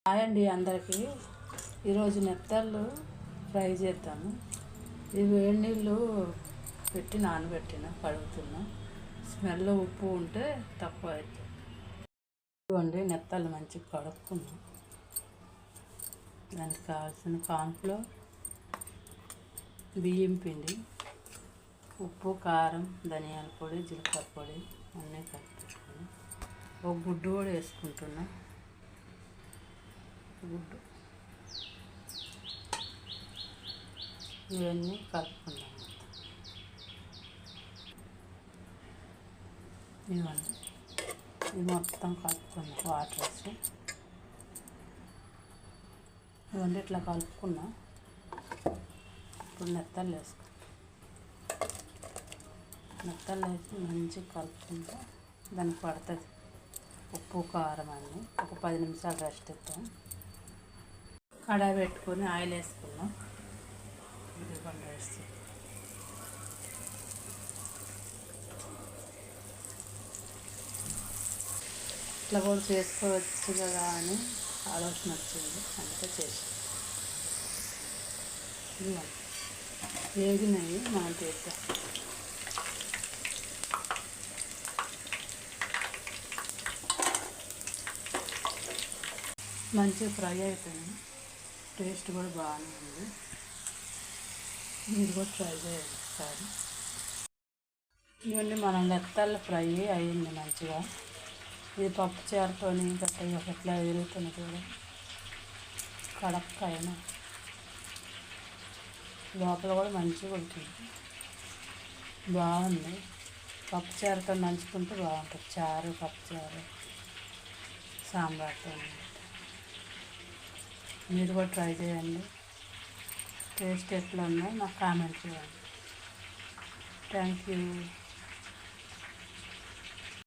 Hi అండి అందరికీ. ఈరోజు నెత్తళ్ళు ఫ్రై చేద్దాము. ఇది వేడి నీళ్ళు పెట్టి నానబెట్టిన కడుగుతున్నా. స్మెల్ ఉప్పు ఉంటే తక్కువ అవుతుంది. ఇదిగోండి నెత్తళ్ళు మంచిగా కడుక్కున్నాం. దానికి కావాల్సిన కార్న్ఫ్లోర్, బియ్యం పిండి, ఉప్పు, కారం, ధనియాల పొడి, జీలకర్ర పొడి అన్నీ కలుపుకొని ఒక గుడ్డు కూడా వేసుకుంటున్నా. గుడ్డు ఇవన్నీ కలుపుకుందాం. ఇవన్నీ ఇది మొత్తం కలుపుకున్నాం. వాటర్ వేసి ఇవన్నీ ఇట్లా కలుపుకున్నా. ఇప్పుడు నెత్తళ్ళు వేసుకుంటాం. నెత్తళ్ళు వేసి మంచిగా కలుపుకుంటే దానికి పడుతుంది ఉప్పు, కారం అన్నీ. ఒక 10 నిమిషాలు రెస్ట్ ఇద్దాం. కడాయి పెట్టుకొని ఆయిల్ వేసుకున్నాం. ఇది కొండ వేసి ఇట్లా కూడా చేసుకోవచ్చు కదా అని ఆలోచన వచ్చింది, అందుకే చేసి వేగినవి మనం తీద్దాం. మంచిగా ఫ్రై అయిపోయింది. టేస్ట్ కూడా బాగానే ఉంది. మీరు కూడా ట్రై చేయండి ఒకసారి. ఇవన్నీ మనం నెత్తళ్ళు ఫ్రై అయ్యింది మంచిగా. ఇది పప్పు చారుతో గట్టిగా ఎట్లా ఎదుగుతుంది కూడా కడక్కైన లోపల కూడా మంచిగా ఉంటుంది. బాగుంది. పప్పు చారుతో నంచుకుంటే బాగుంటుంది. చారు, పప్పు చారు, సాంబార్తో. మీరు కూడా ట్రై చేయండి. టేస్ట్ ఎట్లా ఉందో నాకు కామెంట్ చేయండి. Thank you.